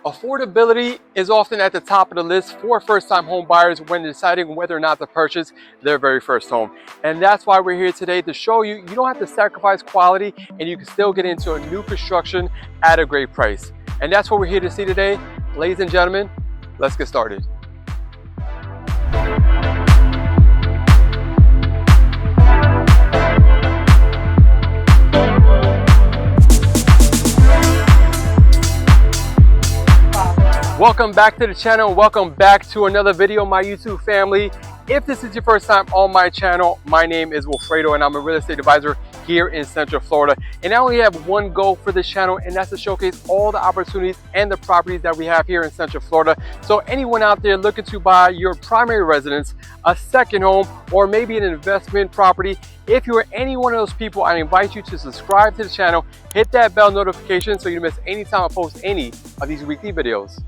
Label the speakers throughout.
Speaker 1: Affordability is often at the top of the list for first-time home buyers when deciding whether or not to purchase their very first home. And that's why we're here today to show you you don't have to sacrifice quality and you can still get into a new construction at a great price. And that's what we're here to see today. Ladies and gentlemen, let's get started. Welcome back to the channel. Welcome back to another video, my YouTube family. If this is your first time on my channel, my name is Wilfredo and I'm a real estate advisor here in Central Florida. And I only have one goal for this channel, and that's to showcase all the opportunities and the properties that we have here in Central Florida. So anyone out there looking to buy your primary residence, a second home, or maybe an investment property, if you are any one of those people, I invite you to subscribe to the channel, hit that bell notification so you don't miss any time I post any of these weekly videos.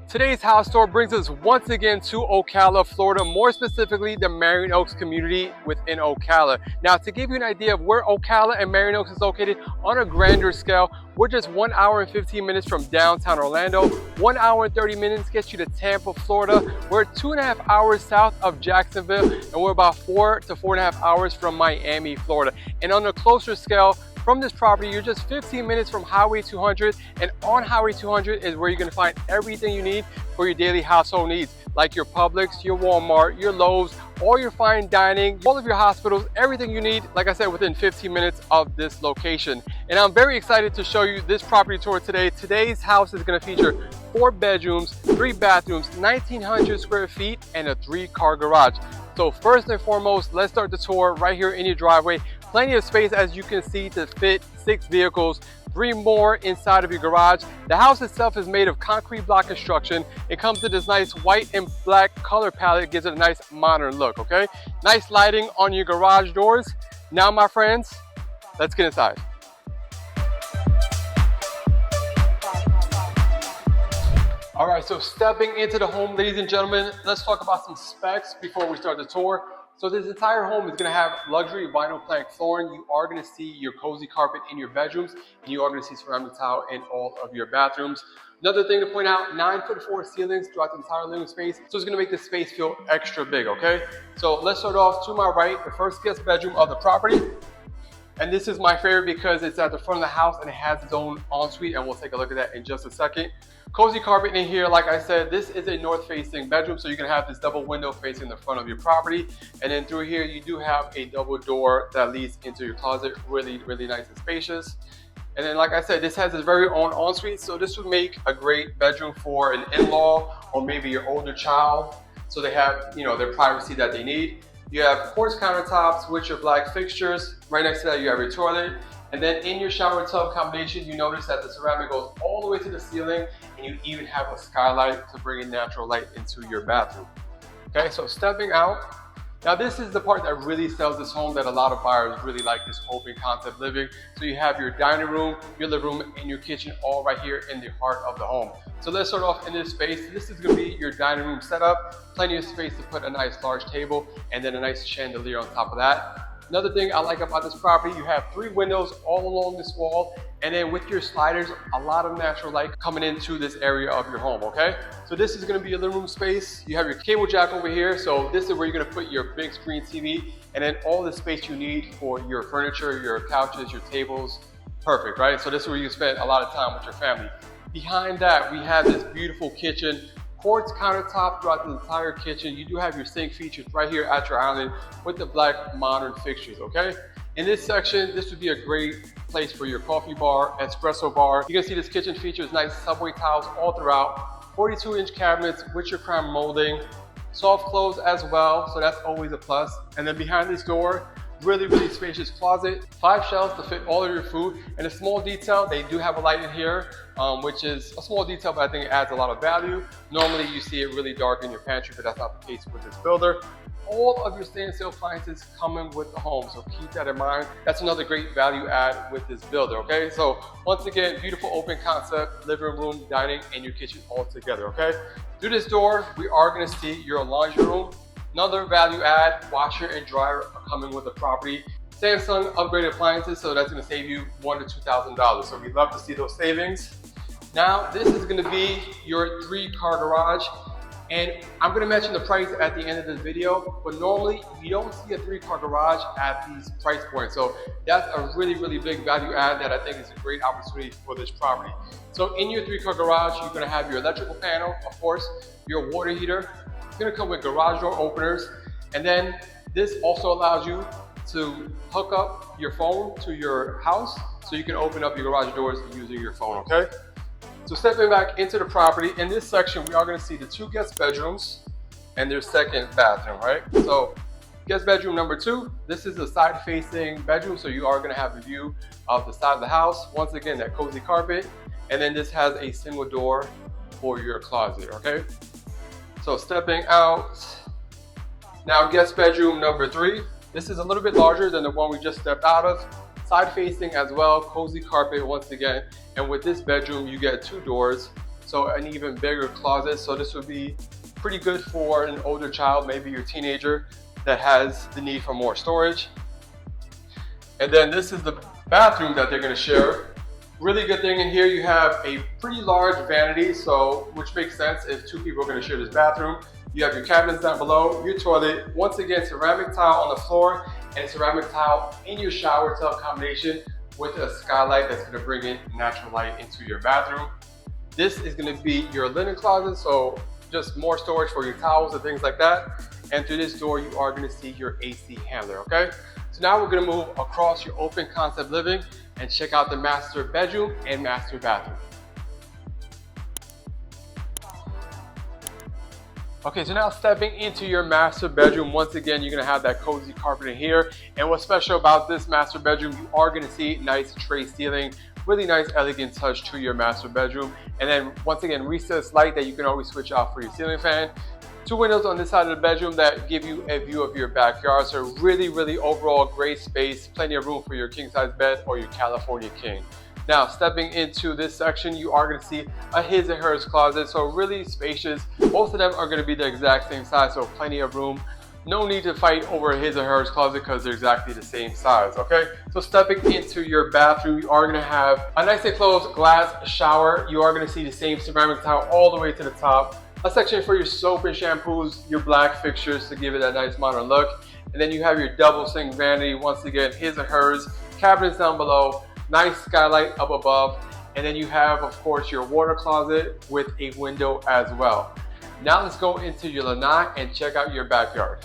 Speaker 1: Today's house tour brings us once again to OCALA, Florida, more specifically the Marion Oaks community within OCALA. Now, to give you an idea of where OCALA and Marion Oaks is located on a grander scale, we're just 1 hour and 15 minutes from downtown Orlando. 1 hour and 30 minutes gets you to Tampa, Florida. We're 2.5 hours south of Jacksonville, and we're about 4 to 4.5 hours from Miami, Florida. And on a closer scale, from this property, you're just 15 minutes from Highway 200, and on Highway 200 is where you're gonna find everything you need for your daily household needs, like your Publix, your Walmart, your Lowe's, all your fine dining, all of your hospitals, everything you need, like I said, within 15 minutes of this location. And I'm very excited to show you this property tour today. Today's house is gonna feature 4 bedrooms, 3 bathrooms, 1,900 square feet, and a 3-car garage. So first and foremost, let's start the tour right here in your driveway. Plenty of space, as you can see, to fit 6 vehicles, 3 more inside of your garage. The house itself is made of concrete block construction. It comes with this nice white and black color palette. It gives it a nice modern look, okay? Nice lighting on your garage doors. Now, my friends, let's get inside. All right, so stepping into the home, ladies and gentlemen, let's talk about some specs before we start the tour. So this entire home is gonna have luxury vinyl plank flooring. You are gonna see your cozy carpet in your bedrooms, and you are gonna see ceramic tile in all of your bathrooms. Another thing to point out, 9'4" ceilings throughout the entire living space. So it's gonna make the space feel extra big, okay? So let's start off to my right, the first guest bedroom of the property. And this is my favorite because it's at the front of the house and it has its own ensuite, and we'll take a look at that in just a second. Cozy carpet in here. Like I said, this is a north-facing bedroom, so you can have this double window facing the front of your property. And then through here, you do have a double door that leads into your closet. Really, really nice and spacious. And then, like I said, this has its very own ensuite, so this would make a great bedroom for an in-law or maybe your older child, so they have, you know, their privacy that they need. You have quartz countertops with your black fixtures. Right next to that, you have your toilet. And then in your shower tub combination, you notice that the ceramic goes all the way to the ceiling, and you even have a skylight to bring in natural light into your bathroom. Okay, so stepping out. Now this is the part that really sells this home, that a lot of buyers really like, this open concept living. So you have your dining room, your living room, and your kitchen all right here in the heart of the home. So let's start off in this space. This is gonna be your dining room setup. Plenty of space to put a nice large table and then a nice chandelier on top of that. Another thing I like about this property, you have 3 windows all along this wall, and then with your sliders, a lot of natural light coming into this area of your home, okay? So this is gonna be your living room space. You have your cable jack over here, so this is where you're gonna put your big screen TV, and then all the space you need for your furniture, your couches, your tables. Perfect, right? So this is where you spend a lot of time with your family. Behind that, we have this beautiful kitchen. Quartz countertop throughout the entire kitchen. You do have your sink features right here at your island with the black modern fixtures, okay? In this section, this would be a great place for your coffee bar, espresso bar. You can see this kitchen features nice subway tiles all throughout, 42-inch cabinets with your crown molding, soft close as well, so that's always a plus. And then behind this door, really, really spacious closet, 5 shelves to fit all of your food, and a small detail, they do have a light in here, which is a small detail, but I think it adds a lot of value. Normally you see it really dark in your pantry, but that's not the case with this builder. All of your stainless appliances coming with the home, so keep that in mind. That's another great value add with this builder, okay? So once again, beautiful open concept, living room, dining, and your kitchen all together, okay? Through this door, we are gonna see your laundry room. Another value add, washer and dryer are coming with the property. Samsung upgraded appliances, so that's gonna save you $1,000 to $2,000. So we'd love to see those savings. Now, this is gonna be your 3-car garage. And I'm gonna mention the price at the end of this video, but normally you don't see a 3-car garage at these price points. So that's a really, really big value add that I think is a great opportunity for this property. So in your 3-car garage, you're gonna have your electrical panel, of course, your water heater. It's gonna come with garage door openers. And then this also allows you to hook up your phone to your house so you can open up your garage doors using your phone, okay? So stepping back into the property, in this section, we are gonna see the 2 guest bedrooms and their 2nd bathroom, right? So guest bedroom number 2, this is a side-facing bedroom, so you are gonna have a view of the side of the house. Once again, that cozy carpet. And then this has a single door for your closet, okay? So stepping out, now guest bedroom number 3. This is a little bit larger than the one we just stepped out of. Side facing as well, cozy carpet once again. And with this bedroom, you get 2 doors, so an even bigger closet. So this would be pretty good for an older child, maybe your teenager that has the need for more storage. And then this is the bathroom that they're gonna share. Really good thing in here, you have a pretty large vanity, so which makes sense if 2 people are gonna share this bathroom. You have your cabinets down below, your toilet, once again, ceramic tile on the floor and ceramic tile in your shower tub combination with a skylight that's gonna bring in natural light into your bathroom. This is gonna be your linen closet, so just more storage for your towels and things like that. And through this door, you are gonna see your AC handler, okay? So now we're gonna move across your open concept living and check out the master bedroom and master bathroom. Okay, so now stepping into your master bedroom, once again, you're gonna have that cozy carpet in here. And what's special about this master bedroom, you are gonna see nice tray ceiling, really nice, elegant touch to your master bedroom. And then once again, recessed light that you can always switch off for your ceiling fan. 2 windows on this side of the bedroom that give you a view of your backyard. So really, really overall great space, plenty of room for your king size bed or your California king. Now, stepping into this section, you are gonna see a his and hers closet, so really spacious. Both of them are gonna be the exact same size, so plenty of room. No need to fight over a his or hers closet because they're exactly the same size, okay? So stepping into your bathroom, you are gonna have a nice enclosed glass shower. You are gonna see the same ceramic tile all the way to the top. A section for your soap and shampoos, your black fixtures to give it that nice modern look. And then you have your double sink vanity, once again, his or hers, cabinets down below, nice skylight up above, and then you have, of course, your water closet with a window as well. Now let's go into your lanai and check out your backyard.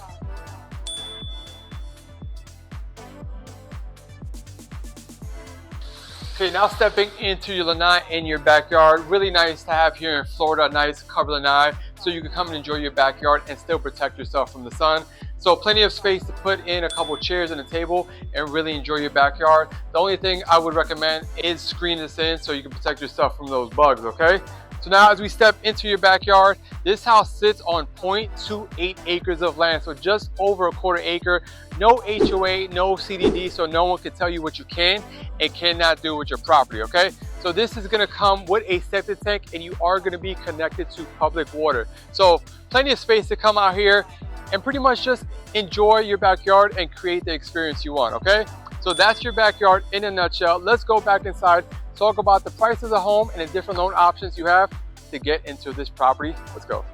Speaker 1: Okay, now stepping into your lanai in your backyard. Really nice to have here in Florida, a nice covered lanai, so you can come and enjoy your backyard and still protect yourself from the sun. So plenty of space to put in a couple chairs and a table and really enjoy your backyard. The only thing I would recommend is screen this in so you can protect yourself from those bugs, okay? So now as we step into your backyard, this house sits on 0.28 acres of land, so just over a quarter acre. No HOA, no CDD, so no one can tell you what you can and cannot do with your property, okay? So this is gonna come with a septic tank and you are gonna be connected to public water. So plenty of space to come out here and pretty much just enjoy your backyard and create the experience you want, okay? So that's your backyard in a nutshell. Let's go back inside, talk about the price of the home and the different loan options you have to get into this property. Let's go.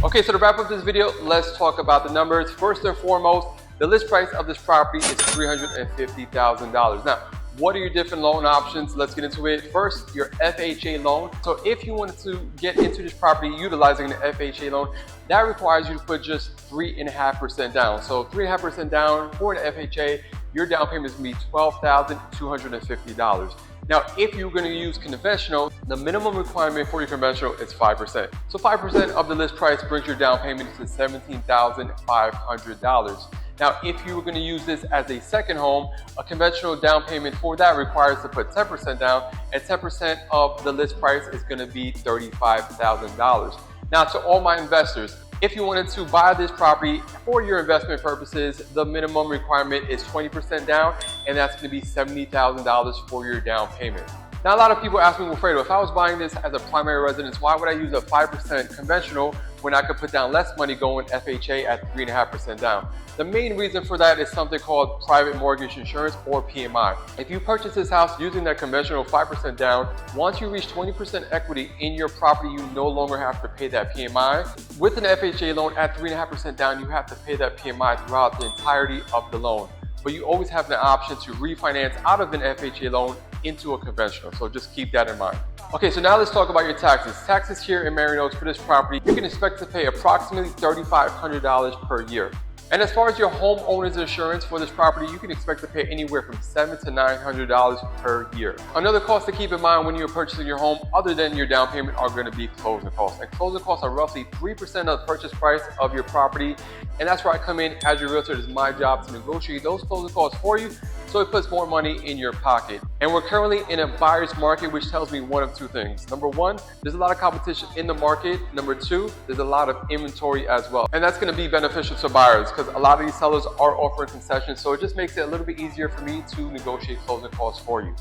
Speaker 1: Okay, so to wrap up this video, let's talk about the numbers. First and foremost, the list price of this property is $350,000. Now, what are your different loan options? Let's get into it. First, your FHA loan. So if you wanted to get into this property utilizing the FHA loan, that requires you to put just 3.5% down. So 3.5% down for an FHA, your down payment is gonna be $12,250. Now, if you're gonna use conventional, the minimum requirement for your conventional is 5%. So 5% of the list price brings your down payment to $17,500. Now, if you were gonna use this as a second home, a conventional down payment for that requires to put 10% down, and 10% of the list price is gonna be $35,000. Now, to all my investors, if you wanted to buy this property for your investment purposes, the minimum requirement is 20% down, and that's gonna be $70,000 for your down payment. Now, a lot of people ask me, Wilfredo, if I was buying this as a primary residence, why would I use a 5% conventional when I could put down less money going FHA at 3.5% down. The main reason for that is something called private mortgage insurance, or PMI. If you purchase this house using that conventional 5% down, once you reach 20% equity in your property, you no longer have to pay that PMI. With an FHA loan at 3.5% down, you have to pay that PMI throughout the entirety of the loan. But you always have the option to refinance out of an FHA loan into a conventional, so just keep that in mind. Okay, so now let's talk about your taxes. Taxes here in Marion Oaks for this property, you can expect to pay approximately $3,500 per year. And as far as your homeowner's insurance for this property, you can expect to pay anywhere from $700 to $900 per year. Another cost to keep in mind when you're purchasing your home, other than your down payment, are going to be closing costs. And closing costs are roughly 3% of the purchase price of your property. And that's where I come in as your realtor. It is my job to negotiate those closing costs for you, so it puts more money in your pocket. And we're currently in a buyer's market, which tells me one of two things. Number one, there's a lot of competition in the market. Number two, there's a lot of inventory as well. And that's going to be beneficial to buyers because a lot of these sellers are offering concessions. So it just makes it a little bit easier for me to negotiate closing costs for you.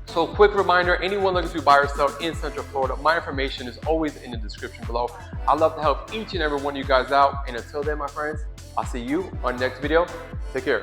Speaker 1: So quick reminder, anyone looking to buy or sell in Central Florida, my information is always in the description below. I'd love to help each and every one of you guys out. And until then, my friends, I'll see you on the next video. Take care.